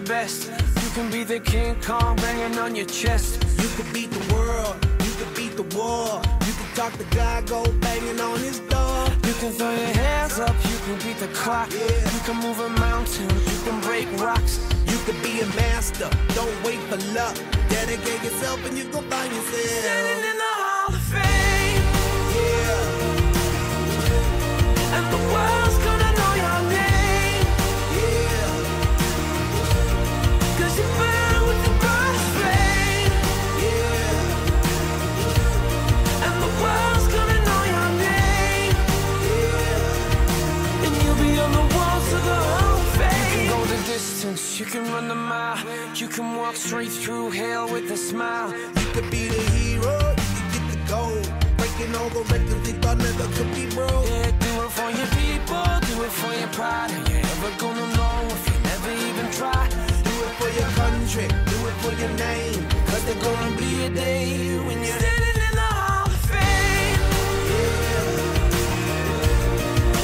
best. You can be the King Kong banging on your chest. You could beat the world, you could beat the war. You can talk to God, go banging on his door. You can throw your hands up, you can beat the clock. You can move a mountain, you can break rocks. You could be a master, don't wait for luck. Dedicate yourself and you gon' find yourself standing in the Hall of Fame. Yeah. And the world's gonna know your name. Yeah. 'Cause you burn with the bright flame. Yeah. And the world's gonna know your name. Yeah. And you'll be on the walls of the Hall of Fame. You can go the distance, you can run the mile. You can walk straight through hell with a smile. You could be the hero, you could get the gold. Breaking all the records they thought never could be broke. Yeah, do it for your people, do it for your pride. Are you ever gonna know if you never even try? Do it for your country, do it for your name. 'Cause there's gonna be a day when you're standing in the Hall of Fame. Yeah.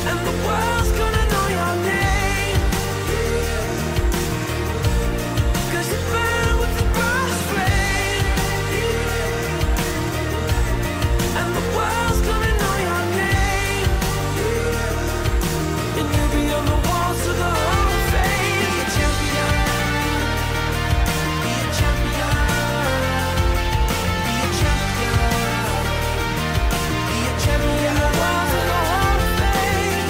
And the world's gonna know your name. Yeah. 'Cause you burn with the bright flame. Yeah. And the world's gonna know your name. Yeah. And you'll be on the walls of the Hall of Fame. Be a champion. Be a champion. Be a champion. Be a champion. Walls of the Hall of Fame.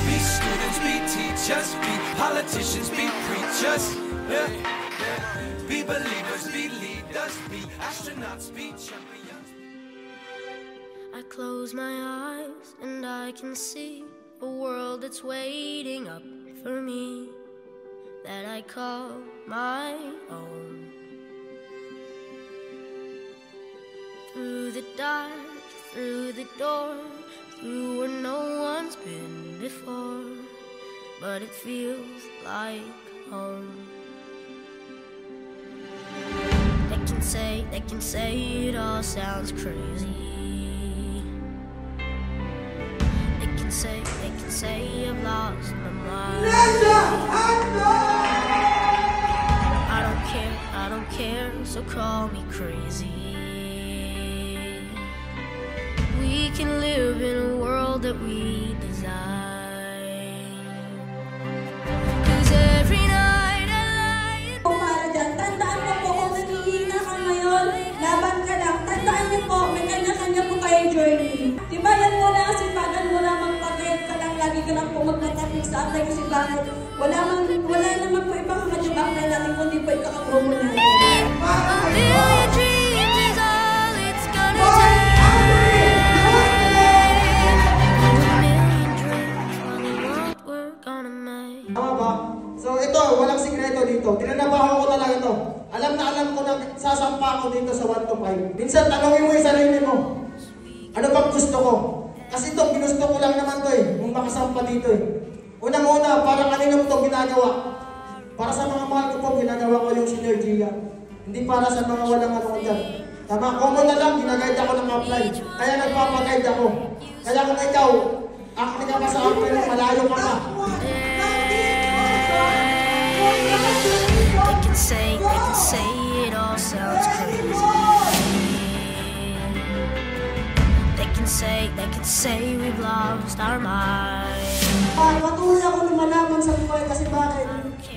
Be students, be teachers, be politicians, be preachers. Yeah. Be believers, be leaders, be astronauts, be champions. I close my eyes and I can see a world that's waiting up for me, that I call my own. Through the dark, through the door, through where no one's been before, but it feels like home. They can say it all sounds crazy. They can say I've lost my mind. I don't care, so call me crazy. We can live in a world that we design. 'Cause every night I lie. Para dyan, tandaan mo po kung nangihina ka ngayon, laban ka lang. Tandaan niyo po, may kanya-kanya po kayong journey. Tibayan mo na, sipagan mo na, magpagayat ka lang, lagi ka lang po magkatapik sa atay kasi bakit? Wala naman po ibang matibak na natin kundi po ikakapromo natin. A million dreams is all it's gonna take. A million dreams for the world we're gonna make. Tama ba? So ito, walang sikreto dito. Tinanabahan ko talaga ito. Alam ko na sasampa ako dito sa 1 to 5. Minsan tanongin mo yung sarili mo. Ano bang gusto ko? Kasi ito, ginusto ko lang naman to kung makasampa dito Unang-una, para kanino mo ito ginagawa? Para sa mga mahal ko po, ginagawa ko yung synergia. Hindi para sa mga walang ano dyan. Tama, kung mo na lang, ginaguide ako ng upline. Kaya nagpapaguide ako. Kaya kung ikaw, acting ka pa sa upline, malayo ka pa. They can say it all sounds crazy. They can say we've lost our minds. Patuloy ako lumalaban sa buhay kasi bakit?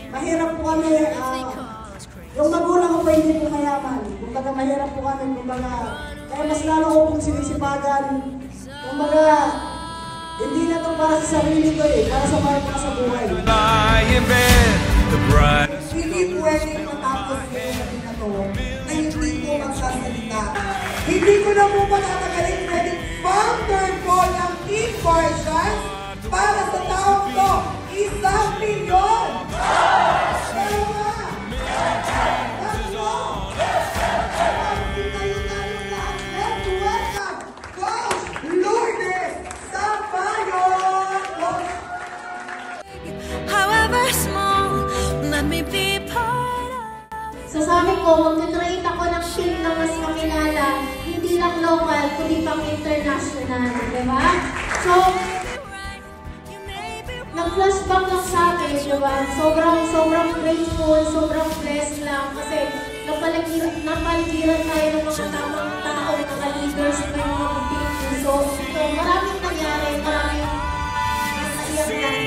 Mahirap po kami, yung magulang ko po hindi po mayaman. Kumbaga mahirap po kami, kumbaga, kaya mas lalo ko pong sinisipagan. Kumbaga, hindi na to para sa sarili ko para sa mga para sa buhay. Hindi pwedeng matapos yung natin na to na hindi ko magsasalita. Hindi ko na po matatagalin pwedeng founder ko ng Team Barsan para sa taong to, 1 milyon! However small, let me be part of. Sasabi ko, mag-trade ako ng team na mas makilala, hindi lang local, kundi pang international, di ba? So, nag-flashback lang sa akin, diba? Sobrang grateful, sobrang blessed lang kasi napaligiran tayo ng mga tamang tao, mga leaders, may mga people. So maraming nangyari, maraming masayang lang.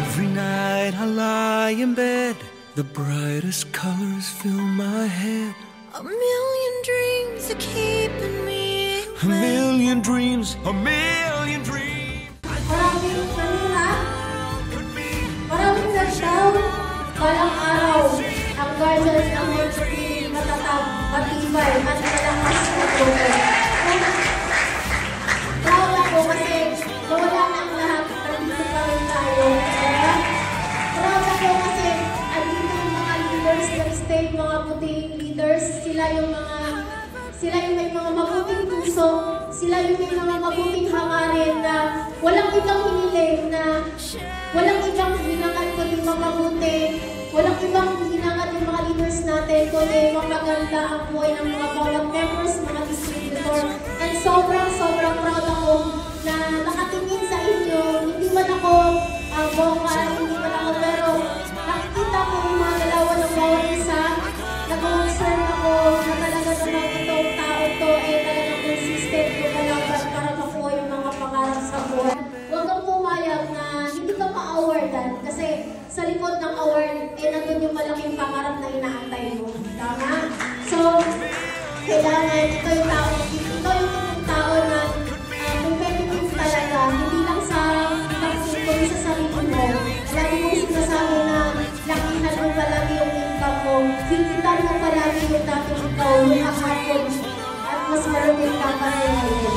Every night I lie in bed, the brightest colors fill my head. A million dreams are keeping me A million dreams, a million dreams. Maraming mahirap, maraming nagdaw, balang araw, ang guardians ang magiging matatag, matibay, at malakas na grupo. Proud ako kasi nawala na ang lahat, nandito pa rin tayo. Diba? Proud ako kasi andito yung mga leaders ng state, mga puting leaders, sila yung may mga mabuting puso, sila yung may mga mabuting hangarin na walang ibang hiniling, na walang ibang hinangan kundi mapabuti, walang ibang hinangan yung mga leaders natin kundi mapaganda ang buhay ng mga bawat members, mga distributor. And sobrang proud ako na nakatingin sa inyo, hindi man ako bongga, hindi man ako, pero nakikita ko yung mga dalawa ng bawat isa, nag-concern ako na talaga naman itong tao to talagang consistent yung kalaban para makuha yung mga pangarap sa buhay. Huwag kang pumayag na hindi ka ma-awardan kasi sa likod ng award, nandun yung malaking pangarap na inaantay mo. Tama? So, kailangan ito yung tao na competitive talaga, hindi lang sa pagsin kundi sa sarili mo. Lagi mong sinasabi na lakihan mo palagi yung income mo, kikitan mo palagi yung dating ikaw, yung akapon, at mas maraming kapal ngayon.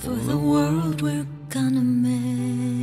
for the world we're gonna make.